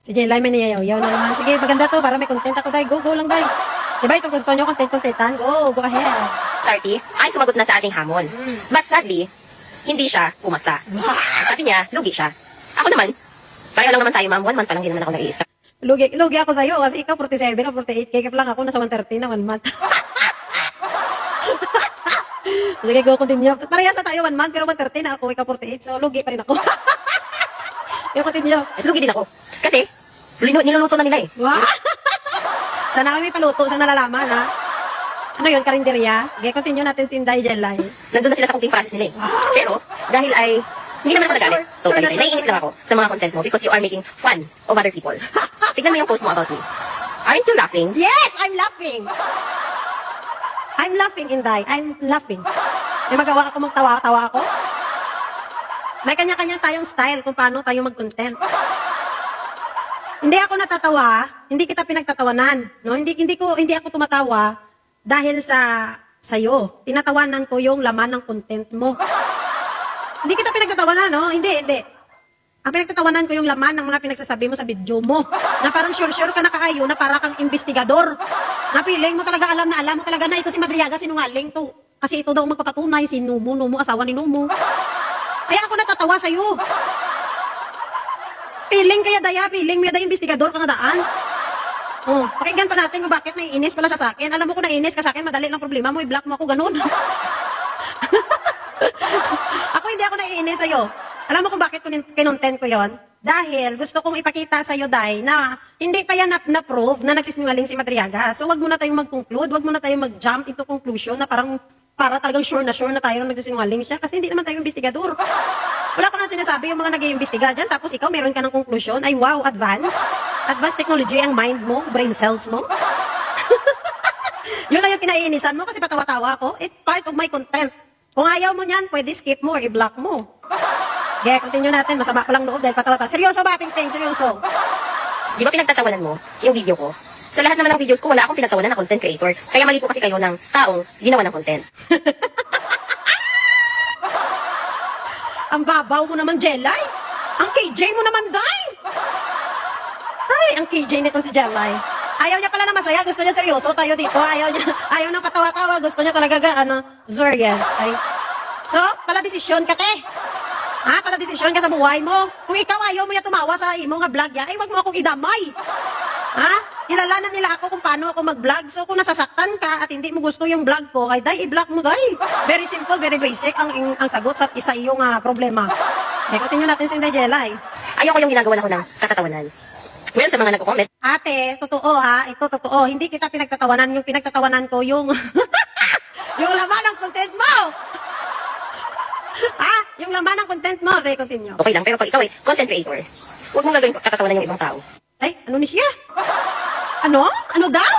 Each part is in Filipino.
Si Jelay may niyayaw na naman. Sige, maganda to para may content ako, day. Go lang, day. Diba ito gusto nyo, contentan? Go ahead. Sarty ay sumagot na sa ating hamon. But sadly, hindi siya pumasa. Sabi niya, lugi siya. Ako naman, pareho lang naman tayo ma'am, 1 month pa lang din naman ako nag-iisa. Lugi ako sa'yo kasi ikaw 47 o 48. Kaya lang ako nasa 130 na 1 month. Sige, go, continue. Parehas na tayo 1 month pero 130 na ako, ikaw 48. So, lugi pa rin ako. Yung continue. Lugi din ako. Kasi, niluluto na nila eh. Wow! Sana kami may paluto sa nalalaman, ha? Ano yun, karinderya? Okay, continue natin si Inday Jelay. Nandun na sila sa cooking process nila eh. Pero, dahil ay, hindi naman ako nagalit. Totally. Naiinis lang ako sa mga content mo because you are making fun of other people. Tignan mo yung post mo about me. Aren't you laughing? Yes, I'm laughing. I'm laughing, Inday. I'm laughing. May magawa ako magtawa-tawa ako? May kanya-kanya tayong style kung paano tayo mag-content. Hindi ako natatawa, hindi kita pinagtatawanan, no? Hindi ako tumatawa dahil sa'yo. Tinatawanan ko yung laman ng content mo. Hindi kita pinagtatawanan, no? Hindi. Ang pinagtatawanan ko yung laman ng mga pinagsasabi mo sa video mo. Na parang sure ka na kaayo na para kang investigador. Na feeling mo talaga alam mo talaga na ito si Madriaga sinungaling to. Kasi ito daw magpapatunay si Numo, asawa ni Numo. Kaya ako natatawa sa'yo. Feeling mo yada investigador ka nga daan. Oh, pakinggan pa natin kung bakit naiinis pala siya sa akin. Alam mo kung naiinis ka sa akin, madali lang problema mo, i-block mo ako, ganun. Hindi ako naiinis sa'yo. Alam mo kung bakit kinontent ko yon? Dahil gusto kong ipakita sa'yo, Day, na hindi pa yan na-prove na nagsisinungaling si Madriaga. So, wag mo na tayong mag-conclude, wag mo na tayong mag-jump into conclusion na para talagang sure na tayo na nagsisinungaling siya kasi hindi naman tayo investigador. Wala pa nga sinasabi yung mga nag-iimbestiga dyan, tapos ikaw meron ka ng conclusion, ay wow, advanced technology ang mind mo, brain cells mo. Yun lang yung kinaiinisan mo kasi patawa-tawa ako. It's part of my content. Kung ayaw mo niyan, pwede skip mo or i-block mo. Okay, continue natin. Masama pa lang loob dahil patawa-tawa. Seryoso ba, Ping? Seryoso? Di ba pinagtatawanan mo yung video ko? Sa lahat naman ng videos ko, wala akong pinagtawanan na content creator. Kaya mali po kasi kayo ng taong ginawa ng content. Ang babaw mo naman, Jelay. Ang KJ mo naman, Day. Ay, ang KJ nito si Jelay. Ayaw niya pala na masaya. Gusto niya seryoso tayo dito. Ayaw na patawa-tawa. Gusto niya talaga serious. Ay. So, pala desisyon ka, te. Ha? Pala desisyon ka sa buhay mo. Kung ikaw ayaw mo niya tumawa sa imo nga vlog ya, ay wag mo akong idamay. Ha? Kilala na nila ako kung paano ako mag-vlog. So, kung nasasaktan ka at hindi mo gusto yung vlog ko, ay day, i-block mo, day. Very simple, very basic ang sagot sa isa iyong problema. Okay, continue natin si Inday Jelay. Ayoko yung ginagawa na ko ng katatawanan. Well, sa mga nagko-comment, Ate, totoo ha, ito totoo. Hindi kita pinagtatawanan, yung pinagtatawanan ko yung yung laman ng content mo. Ha? Yung laman ng content mo. Sige, continue. okay lang. Pero pag ikaw ay content creator, huwag mong gagawin katatawanan yung ibang tao. Ay, ano ni siya? Ano? Ano daw?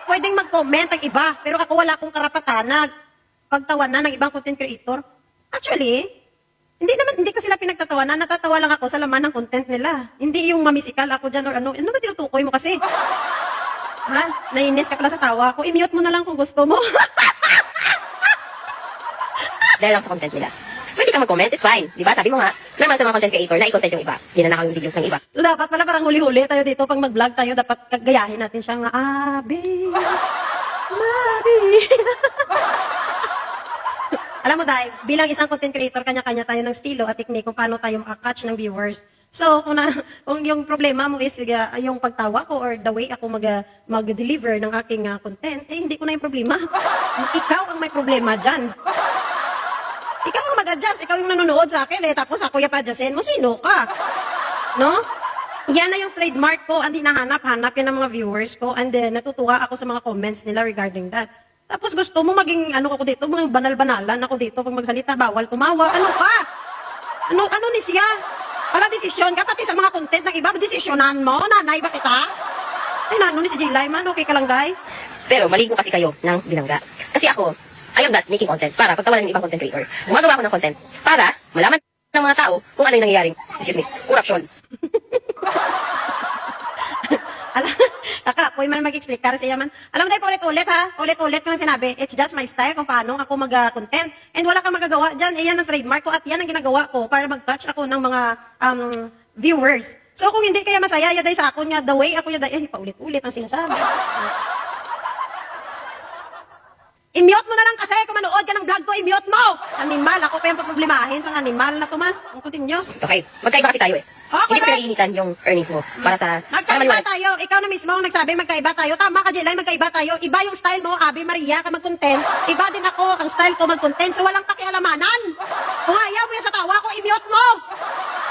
Pwedeng mag-comment ang iba, pero ako wala akong karapatan na pagtawanan ng ibang content creator. Actually, hindi ko sila pinagtatawanan, natatawa lang ako sa laman ng content nila. Hindi yung mamisikal ako dyan or ano ba tinutukoy mo kasi? Ha? Nainis ka pala sa tawa ko. I-mute mo na lang kung gusto mo. Dahil lang sa content nila. Pwede kang mag-comment, it's fine. Diba? Sabi mo nga, normal sa mga content creator na i-content yung iba. Ginanakaw yung videos ng iba. So dapat pala parang huli-huli tayo dito pag mag-vlog tayo, dapat gayahin natin siyang Abi, Mari. Alam mo dahil, bilang isang content creator, kanya-kanya tayo ng estilo at teknik kung paano tayo makakatch ng viewers. So, kung yung problema mo is yung pagtawa ko or the way ako mag-deliver ng aking content, hindi ko na yung problema. Ikaw ang may problema dyan. Ikaw ang mag-adjust, ikaw yung nanonood sa akin tapos ako yung pa-adjustin mo, sino ka? No? Yan na yung trademark ko, hindi nahanap-hanap yan ng mga viewers ko, and then natutuwa ako sa mga comments nila regarding that. Tapos gusto mo maging ako dito, mga banal-banalan ako dito, pag magsalita, bawal tumawa, ano ka? Ano ni siya? Para desisyon ka, pati sa mga content ng iba, desisyonan mo, nanay ba kita? Ay, ni si Jilay man, okay ka lang, day? Pero maligo kasi kayo ng binangga. Kasi ako, I am not making content para pagtawanan ng ibang content creator. Gumagawa ako ng content para malaman ng mga tao kung ano yung nangyayaring, corruption. Ako'y man mag-explain, kasi yaman. Alam mo tayo, ulit-ulit ha? Ulit-ulit ko lang sinabi, it's just my style kung paano ako mag-content. And wala kang magagawa dyan. Yan ang trademark ko at yan ang ginagawa ko para mag-touch ako ng mga viewers. So kung hindi kaya masaya yaday sa akon nga the way ako yaday ay paulit-ulit ang sinasabi. I-mute mo na lang kasi kung manood ka ng vlog ko, i-mute mo. Animal, ako pa yung paproblemahin sa animal na to man. Ang kutin nyo. Okay, magkaiba kasi tayo eh. Okay, Hindi ko pinag-iinitan yung earnings mo para Magkaiba maliwanag. tayo. Ikaw na mismo ang nagsabi magkaiba tayo. Tama ka, Jelay, magkaiba tayo. Iba yung style mo, Abi Maria, ka mag-content. Iba din ako, ang style ko mag-content. So walang pakialamanan. Kung ayaw mo yan sa tawa ko, i-mute mo.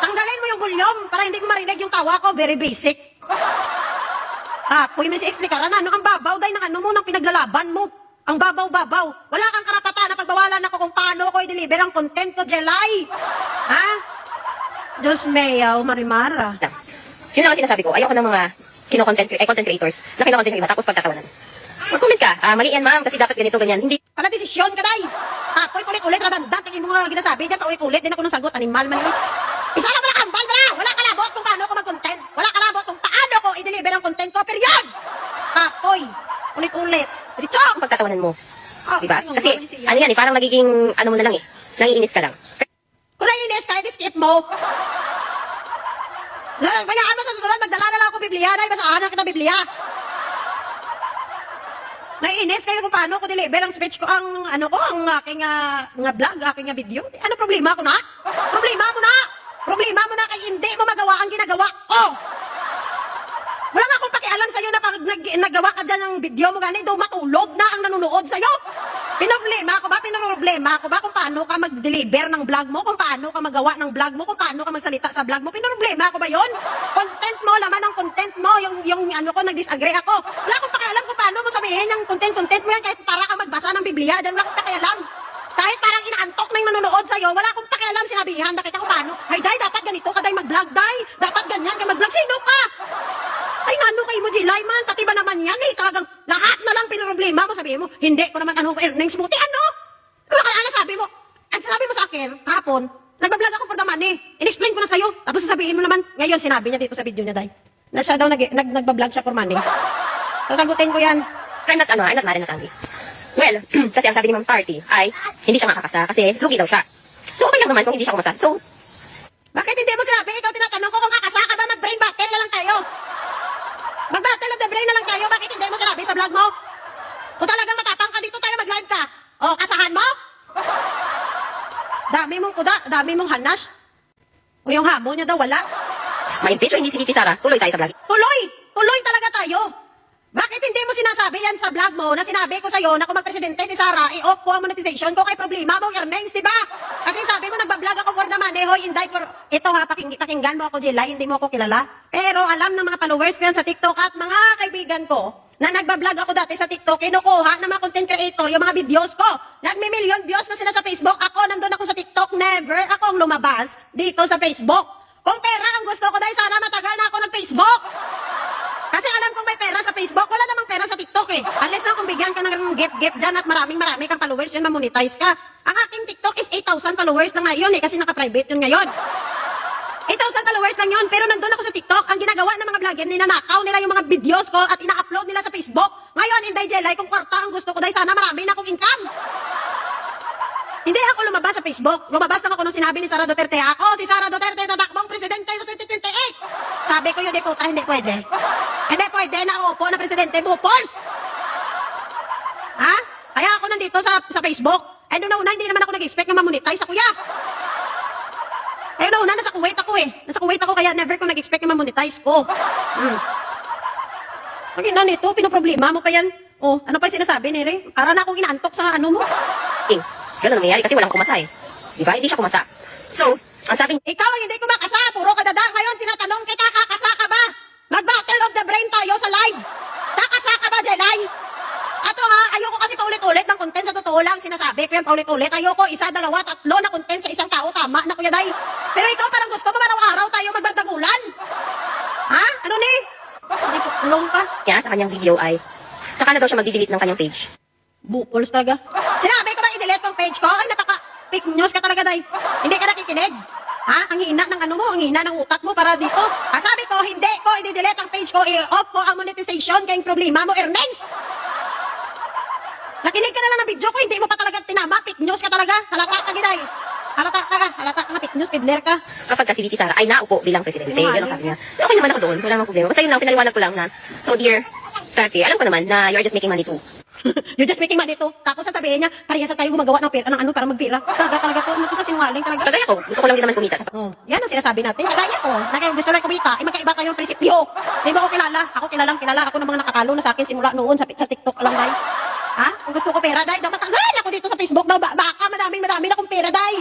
Tanggalin mo yung volume para hindi ko marinig yung tawa ko. Very basic. Kuya mo si explikaran, ano ang babaw dahil ng ano mo, ng pinaglalaban mo. Ang babaw-babaw. Wala kang karapatan na pagbawalan ako kung paano ko i-deliver ang content ko, Jelay. Ha? Diyos mayaw, Marimara. Yun lang ang sinasabi ko. Ayoko ng mga content creators na kino-content yung iba tapos pagtatawanan. Mag-comment ka. Mali yan, ma'am, kasi dapat ganito, ganyan. Hindi. Para desisyon ka, day. Ako'y ulit-ulit, radandang, tingin mo nga ginasabi, dyan paulit-ulit, din ako nang sagot, animal man yun. Isa lang wala kambal na! Wala kalabot kung paano ko mag-content. Wala kalabot kung paano ko i-deliver ang content ko, period! Ako'y ulit-ulit. Diretso! Pagtatawanan mo. Diba? Kasi, ano yan eh, parang nagiging, ano mo na lang eh. Nangiinis ka lang. Kung naiinis ka, i-skip mo. Bayaan mo sa susunod, magdala na lang ako Biblia, dahil basahan na kita Biblia. Naiinis kayo kung paano ko deliver ang speech ko, ang ano ko, ang aking mga vlog, aking video. Ano problema ko na? Problema mo na! Problema mo na kay hindi mo magawa ang ginagawa ko! Wala nga akong pakialam sa'yo na pag nagawa ka dyan ng video mo gani, daw matulog na ang nanonood sa'yo. Pinoproblema ko ba kung paano ka mag-deliver ng vlog mo, kung paano ka magawa ng vlog mo, kung paano ka magsalita sa vlog mo. Pinoproblema ko ba yon? Content mo, laman ng content mo, yung ano ko, nag-disagree ako. Wala akong pakialam kung paano mo sabihin yung content mo yan kahit para ka magbasa ng Biblia, dyan wala akong pakialam. Kahit parang inaantok na yung nanonood sa'yo, wala akong pakialam, sinabihan, bakit ako paano? Ay, day, dapat ganito ka, day, mag-vlog, day. Dapat ganyan ka mag-vlog. Sino ka? Ay, ano kay mo, Jilay, man? Pati ba naman yan, eh? Talagang lahat na lang pinoproblema mo, sabihin mo, hindi ko naman ano, earnings mo. Ano? Ano sabi mo? Ang sabi mo sa akin, kahapon, nagbablog ako for the money. In-explain ko na sa'yo. Tapos sasabihin mo naman, ngayon sinabi niya dito sa video niya, day, na siya daw nagbablog siya for money. Sasagutin ko yan. I'm not married na Tanvi. Well, kasi ang sabi ni Ma'am Tarty ay hindi siya makakasa kasi lugi daw siya. So, okay lang naman kung hindi siya kumasa. So, Bakit hindi mo sinabi? Ikaw tinatanong ko kung kakasa ka ba, mag-brain battle na lang tayo. Mag-battle of the brain na lang tayo. Bakit hindi mo sinabi sa vlog mo? Kung talagang matapang ka, dito tayo mag-live ka. O, kasahan mo? Dami mong kuda, dami mong hanas. O yung hamo niya daw, wala. may bitch o hindi si Titi Sara, tuloy tayo sa vlog. Tuloy talaga tayo. Bakit hindi mo sinasabi yan sa vlog mo na sinabi ko sa'yo na kung magpresidente si Sara, i-off ko ang monetization ko kay problema mong earnings, di ba? Kasi sabi mo nagbablog ako for the money, hoy, inday for... Ito ha, pakinggan mo ako, Jelay, hindi mo ako kilala. Pero alam ng mga followers ko yan sa TikTok at mga kaibigan ko na nagbablog ako dati sa TikTok, kinukuha ng mga content creator yung mga videos ko. Nagmi-million views na sila sa Facebook. Ako, nandun ako sa TikTok, never akong lumabas dito sa Facebook. Kung pera ang gusto ko, dahil sana matagal na ako nag-Facebook. Kasi alam kong may pera sa Facebook, wala namang pera sa TikTok eh. Unless na kung bigyan ka ng gift dyan at marami kang followers yun, mamonetize ka. Ang aking TikTok is 8,000 followers lang ngayon eh, kasi naka-private yun ngayon. 8,000 followers lang yun, pero nandun ako sa TikTok. Ang ginagawa ng mga vlogger, ninanakaw nila yung mga videos ko at ina-upload nila sa Facebook. Ngayon, Inday Jelay, kung kwarta ang gusto ko, dahil sana marami na akong income. Hindi ako lumabas sa Facebook. Lumabas lang ako nung sinabi ni Sara Duterte. Ako, si Sara Duterte, tatakbong presidente sa 2028. Sabi ko yun, di puta, hindi pwede. Hindi pwede na uupo na presidente, bupols! Ha? Kaya ako nandito sa Facebook. Eh, noong una, hindi naman ako nag-expect na mamonetize ako, kuya. Eh, noong una, nasa Kuwait ako eh. Nasa Kuwait ako, kaya never ko nag-expect na mamonetize ko. Ang ina nito, pinoproblema mo pa yan. Oh, ano pa yung sinasabi ni Ray? Para na akong inaantok sa ano mo. Ganun ang nangyayari kasi walang kumasa eh. Diba? Hindi siya kumasa. So, ang sabi Ikaw ang hindi kumakasa, puro kadada. Ngayon, tinatanong kita, kakasa ka ba? Mag-battle of the brain tayo sa live. Kakasa ka ba, Jelay? Ato ha, ayoko kasi paulit-ulit ng content sa totoo lang. Sinasabi ko yan paulit-ulit. Ayoko, isa, dalawa, tatlo na content sa isang tao. Tama na, Kuya Day. Pero ikaw parang gusto mo araw-araw tayo magbardagulan. Ha? Ano ni? Hindi ko, ulong ka. niya sa kanyang video ay saka na daw siya mag-delete ng kanyang page. Bupols talaga. Sinabi ko ba i-delete tong page ko? Ay, napaka-fake news ka talaga, Day. Hindi ka nakikinig. Ha? Ang hina ng ano mo, ang hina ng utak mo para dito. Sabi ko, hindi ko i-delete ang page ko, i-off ko ang monetization kayong problema mo, earnings. Nakinig ka na lang ng video ko, hindi mo pa talaga tinama, fake news ka talaga. Halata ka, Giday. Halata ka na fake news, peddler ka. Kapag kasi si Sara ay naupo bilang presidente, gano'n sabi niya. So, okay naman ako doon, wala namang problema. Basta yun lang, pinaliwanag ko lang na, so dear Kati, alam ko naman na you are just making money too. You're just making money to. Tapos sasabihin niya, parehas tayo gumagawa ng pera, ng ano para magpira. Talaga to. Ano to sa sinungaling talaga. Kagaya ko, gusto ko lang din naman kumita. Oh, yan ang sinasabi natin. Kagaya ko, na kayo gusto rin kumita, magkaiba kayong prinsipyo. Di ba ako kilala? Ako kilala ako ng mga nakakalo na sa akin simula noon sa TikTok lang, day. Ha? Kung gusto ko pera, day, dapat tagal ako dito sa Facebook daw. Baka madaming na akong pera, day.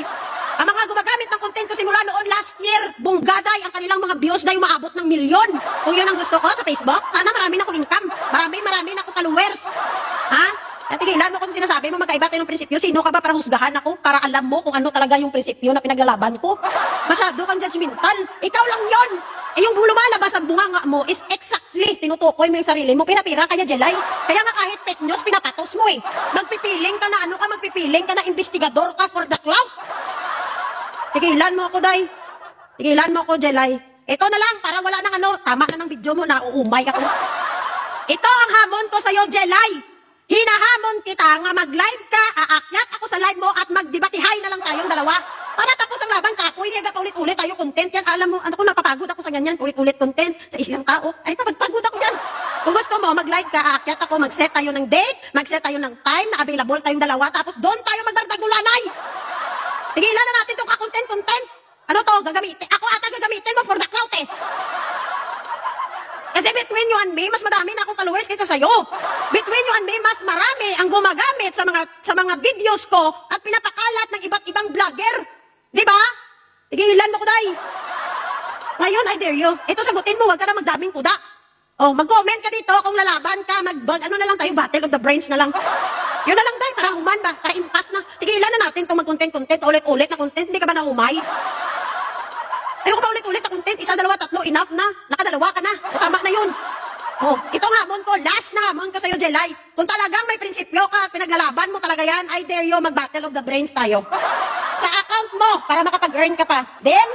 Ang mga gumagamit ng content ko simula noon last year, bunggaday, ang kanilang mga views day umaabot ng milyon. Kung yun ang gusto ko sa Facebook, sana marami na akong income. Marami na akong followers. Ha? Tigilan mo kung sinasabi mo magkaiba tayo ng prinsipyo. Sino ka ba para husgahan ako? Para alam mo kung ano talaga yung prinsipyo na pinaglalaban ko? Masyado kang judgmental. Ikaw lang yon. Eh yung lumalabas ang bunganga mo is exactly tinutukoy mo yung sarili mo. Pinapira kaya Jelay. Kaya nga kahit fake news, pinapatos mo eh. Magpipiling ka na investigador ka for the clout. Tigilan mo ako, day. Tigilan mo ako, Jelay. Ito na lang, para wala nang ano, tama na ng video mo, nauumay ako. Ito ang hamon ko sa'yo, Jelay. Hinahamon kita nga mag-live ka, aakyat ako sa live mo at magdebatihay na lang tayong dalawa. Para tapos ang laban ka, kung hindi ka ulit-ulit tayo content yan. Alam mo, ano ko, napapagod ako sa ganyan, ulit-ulit content sa isang tao. Ay, napagpagod ako yan. Kung gusto mo, mag-live ka, aakyat ako, mag-set tayo ng date, mag-set tayo ng time na available tayong dalawa, tapos doon tayo magbardagulanay. Tigilan na natin itong content. Ano to, gagamitin? Ako ata gagamitin mo for the clout eh. Kasi between you and me, mas madami na akong followers kaysa sa'yo. Between you and me, mas marami ang gumagamit sa mga videos ko at pinapakalat ng iba't ibang vlogger. Di ba? Tigilan mo ko, day. Ngayon, I dare you. Ito, sagutin mo, wag ka na magdaming kuda. Oh, mag-comment ka dito kung lalaban ka, ano na lang tayo, battle of the brains na lang. Yun na lang, day, para human ba? Para impas na. Tigilan na natin itong mag-content, ulit-ulit na content. Hindi ka ba naumay? Ayoko pa ulit-ulit na content. Isa, dalawa, tatlo, enough na. Nakadalawa ka na. Tama na yun. Oh, itong hamon ko, last na hamon ko sa'yo, Jelay. Kung talagang may prinsipyo ka, pinaglalaban mo talaga yan, I dare you, mag-battle of the brains tayo. Sa account mo, para makapag-earn ka pa. Then,